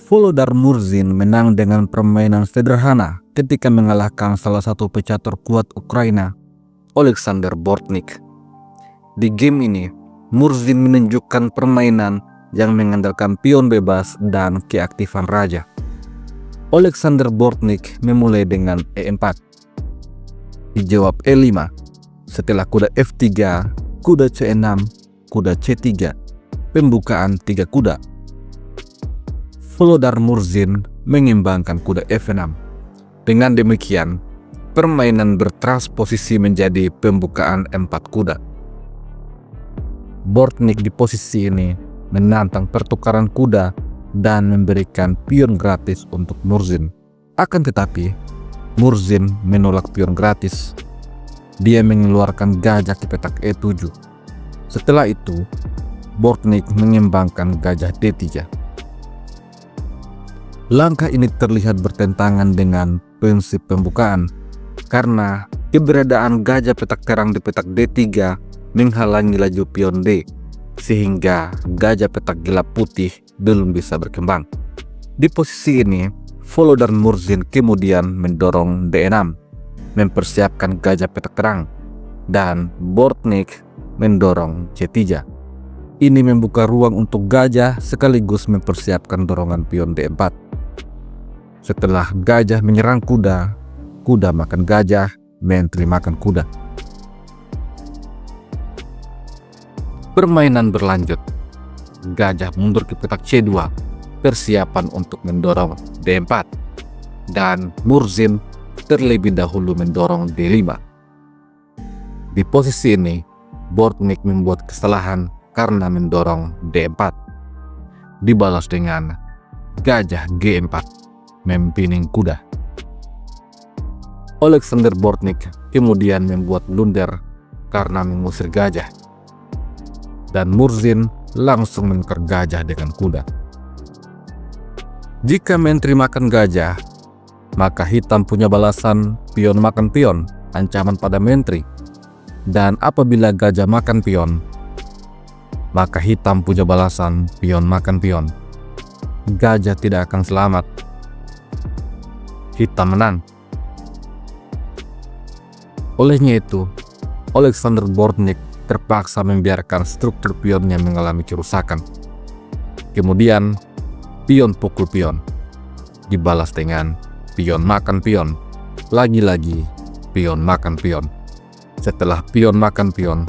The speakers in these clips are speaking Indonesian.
Volodar Murzin menang dengan permainan sederhana ketika mengalahkan salah satu pecatur kuat Ukraina, Alexander Bortnik. Di game ini, Murzin menunjukkan permainan yang mengandalkan pion bebas dan keaktifan raja. Alexander Bortnik memulai dengan E4. Dijawab E5. Setelah kuda F3, kuda C6, kuda C3, pembukaan 3 kuda. Volodar Murzin mengimbangkan kuda F6. Dengan demikian, permainan bertransposisi menjadi pembukaan 4 kuda. Bortnik di posisi ini menantang pertukaran kuda dan memberikan pion gratis untuk Murzin. Akan tetapi, Murzin menolak pion gratis. Dia mengeluarkan gajah ke petak E7. Setelah itu, Bortnik mengimbangkan gajah D3. Langkah ini terlihat bertentangan dengan prinsip pembukaan karena keberadaan gajah petak terang di petak D3 menghalangi laju pion D, sehingga gajah petak gelap putih belum bisa berkembang. Di posisi ini, Volodar Murzin kemudian mendorong D6, mempersiapkan gajah petak terang, dan Bortnik mendorong C3. Ini membuka ruang untuk gajah sekaligus mempersiapkan dorongan pion D4. Setelah gajah menyerang kuda, kuda makan gajah, menteri makan kuda. Permainan berlanjut. Gajah mundur ke petak C2, persiapan untuk mendorong D4. Dan Murzin terlebih dahulu mendorong D5. Di posisi ini, Bortnik membuat kesalahan karena mendorong D4. Dibalas dengan gajah G4, mempining kuda. Alexander Bortnik kemudian membuat blunder karena mengusir gajah, dan Murzin langsung menukar gajah dengan kuda. Jika menteri makan gajah, maka hitam punya balasan pion makan pion, ancaman pada menteri. Dan apabila gajah makan pion, maka hitam punya balasan pion makan pion. Gajah tidak akan selamat. Hitam menang. Olehnya itu, Alexander Bortnik terpaksa membiarkan struktur pionnya mengalami kerusakan. Kemudian, pion pukul pion. Dibalas dengan pion makan pion. Lagi-lagi, pion makan pion. Setelah pion makan pion,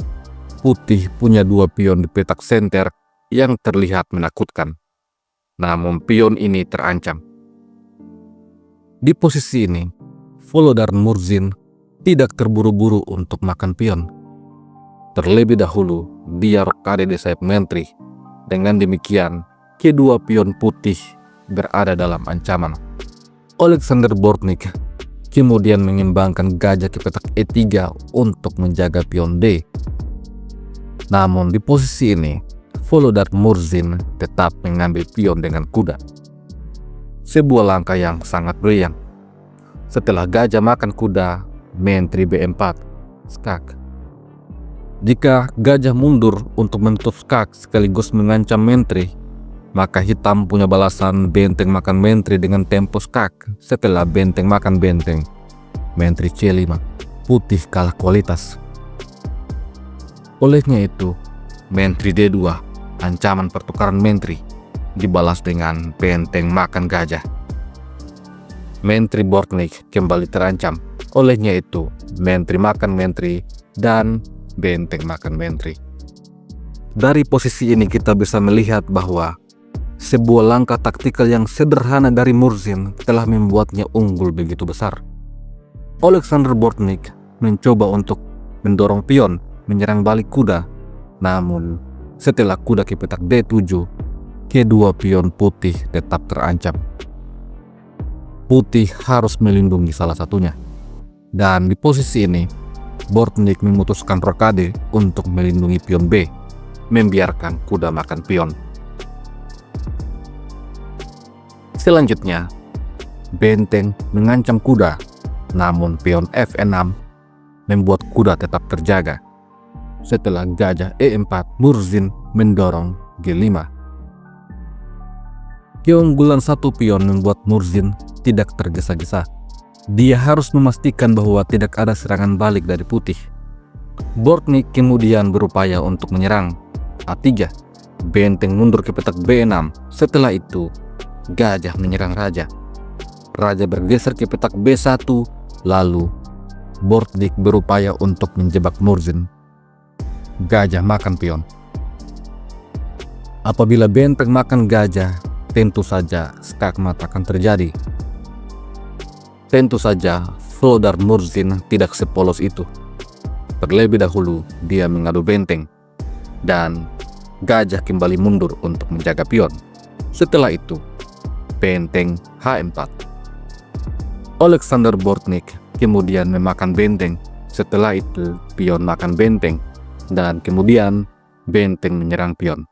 putih punya 2 pion di petak senter yang terlihat menakutkan. Namun pion ini terancam. Di posisi ini, Volodar Murzin tidak terburu-buru untuk makan pion. Terlebih dahulu, dia rokade di sayap menteri. Dengan demikian, kedua pion putih berada dalam ancaman. Alexander Bortnik kemudian mengimbangkan gajah ke petak E3 untuk menjaga pion D. Namun di posisi ini, Volodar Murzin tetap mengambil pion dengan kuda. Sebuah langkah yang sangat brilian. Setelah gajah makan kuda, menteri B4, skak. Jika gajah mundur untuk menutup skak sekaligus mengancam menteri, maka hitam punya balasan benteng makan menteri dengan tempo skak. Setelah benteng makan benteng, menteri C5, putih kalah kualitas. Olehnya itu, menteri D2, ancaman pertukaran menteri, dibalas dengan benteng makan gajah. Menteri Bortnik kembali terancam. Olehnya itu, menteri makan menteri dan benteng makan menteri. Dari posisi ini kita bisa melihat bahwa sebuah langkah taktikal yang sederhana dari Murzin telah membuatnya unggul begitu besar. Alexander Bortnik mencoba untuk mendorong pion, menyerang balik kuda. Namun, setelah kuda ke petak D7, kedua pion putih tetap terancam. Putih harus melindungi salah satunya. Dan di posisi ini, Bortnik memutuskan rokade untuk melindungi pion B, membiarkan kuda makan pion. Selanjutnya, benteng mengancam kuda, namun pion F6 membuat kuda tetap terjaga. Setelah gajah E4, Murzin mendorong G5. Keunggulan satu pion membuat Murzin tidak tergesa-gesa. Dia harus memastikan bahwa tidak ada serangan balik dari putih. Bortnyk kemudian berupaya untuk menyerang A3. Benteng mundur ke petak B6. Setelah itu, gajah menyerang raja. Raja bergeser ke petak B1, lalu Bortnyk berupaya untuk menjebak Murzin. Gajah makan pion. Apabila benteng makan gajah, tentu saja skakmat akan terjadi. Tentu saja Vlodar Murzin tidak sepolos itu. Terlebih dahulu dia mengadu benteng, dan gajah kembali mundur untuk menjaga pion. Setelah itu, benteng H4. Alexander Bortnyk kemudian memakan benteng. Setelah itu, pion makan benteng, dan kemudian benteng menyerang pion.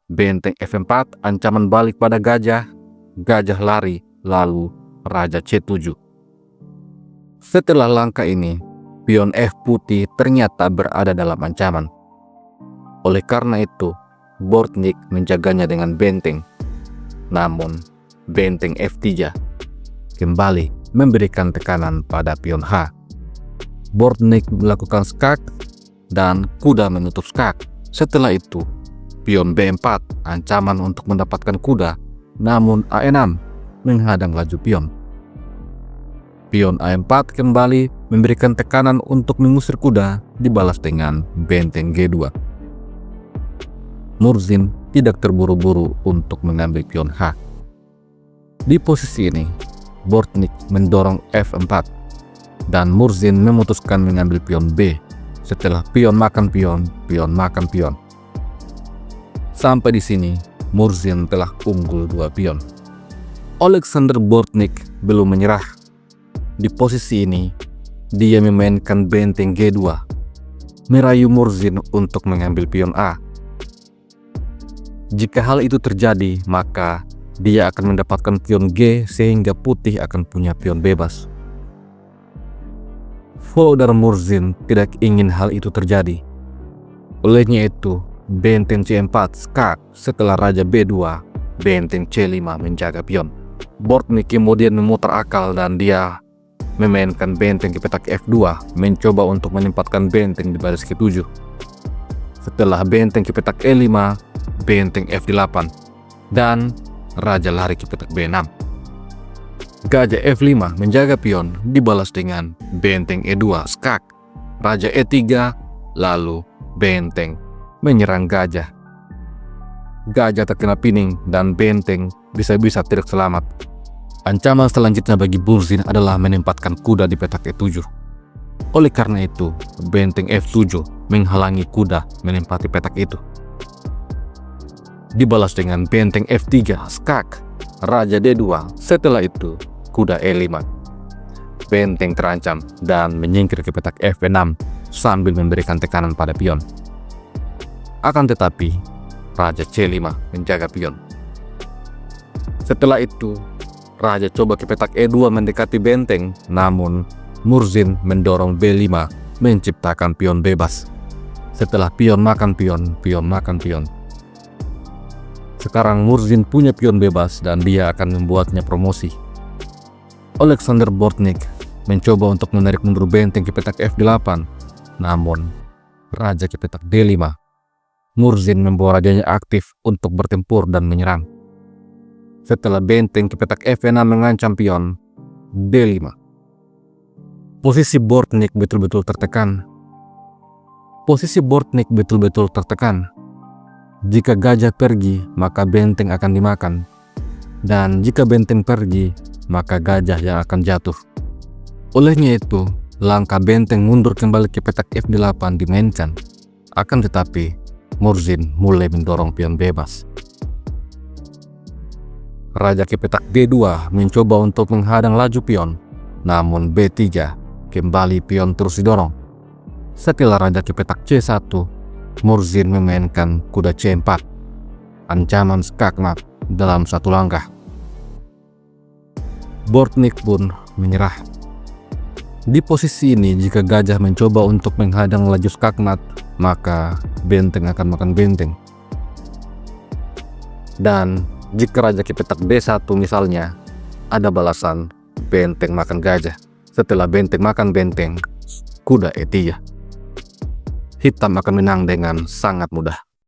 Benteng F4, ancaman balik pada gajah. Gajah lari, lalu raja C7. Setelah langkah ini, pion F putih ternyata berada dalam ancaman. Oleh karena itu, Bortnyk menjaganya dengan benteng. Namun, benteng F3 kembali memberikan tekanan pada pion H. Bortnyk melakukan skak dan kuda menutup skak. Setelah itu, pion B4 ancaman untuk mendapatkan kuda, namun A6 menghadang laju pion. Pion A4 kembali memberikan tekanan untuk mengusir kuda, dibalas dengan benteng G2. Murzin tidak terburu-buru untuk mengambil pion H. Di posisi ini, Bortnyk mendorong F4 dan Murzin memutuskan mengambil pion B. Setelah pion makan pion, pion makan pion. Sampai di sini, Murzin telah unggul 2 pion. Alexander Bortnyk belum menyerah. Di posisi ini, dia memainkan benteng G2, merayu Murzin untuk mengambil pion A. Jika hal itu terjadi, maka dia akan mendapatkan pion G sehingga putih akan punya pion bebas. Vlodar Murzin tidak ingin hal itu terjadi. Olehnya itu, benteng C4 skak. Setelah raja B2, benteng C5 menjaga pion. Bortnyk kemudian memutar akal dan dia memainkan benteng ke petak F2, mencoba untuk menempatkan benteng di baris ke-7. Setelah benteng ke petak E5, benteng F8, dan raja lari ke petak B6. Gajah F5 menjaga pion, dibalas dengan benteng E2 skak. Raja E3, lalu benteng menyerang gajah. Gajah terkena pining dan benteng bisa-bisa tidak selamat. Ancaman selanjutnya bagi Murzin adalah menempatkan kuda di petak E7. Oleh karena itu, benteng F7 menghalangi kuda menempati petak itu. Dibalas dengan benteng F3 skak, raja D2. Setelah itu, kuda E5. Benteng terancam dan menyingkir ke petak F6 sambil memberikan tekanan pada pion. Akan tetapi, raja C5 menjaga pion. Setelah itu, raja coba ke petak E2 mendekati benteng, namun Murzin mendorong B5 menciptakan pion bebas. Setelah pion makan pion, pion makan pion. Sekarang Murzin punya pion bebas dan dia akan membuatnya promosi. Alexander Bortnyk mencoba untuk menarik mundur benteng ke petak F8, namun raja ke petak D5. Murzin membawa rajanya aktif untuk bertempur dan menyerang. Setelah benteng ke petak F6 mengancam pion D5. Posisi Bortnyk betul-betul tertekan. Jika gajah pergi, maka benteng akan dimakan. Dan jika benteng pergi, maka gajah yang akan jatuh. Olehnya itu, langkah benteng mundur kembali ke petak F8 dimainkan. Akan tetapi, Murzin mulai mendorong pion bebas. Raja ke petak D2 mencoba untuk menghadang laju pion, namun B3 kembali pion terus didorong. Setelah raja ke petak C1, Murzin memainkan kuda C4. Ancaman skakmat dalam satu langkah. Bortnyk pun menyerah. Di posisi ini, jika gajah mencoba untuk menghadang laju skakmat, maka benteng akan makan benteng. Dan Jika Raja ke petak B1 misalnya, ada balasan benteng makan gajah. Setelah benteng makan benteng, kuda E3. Hitam akan menang dengan sangat mudah.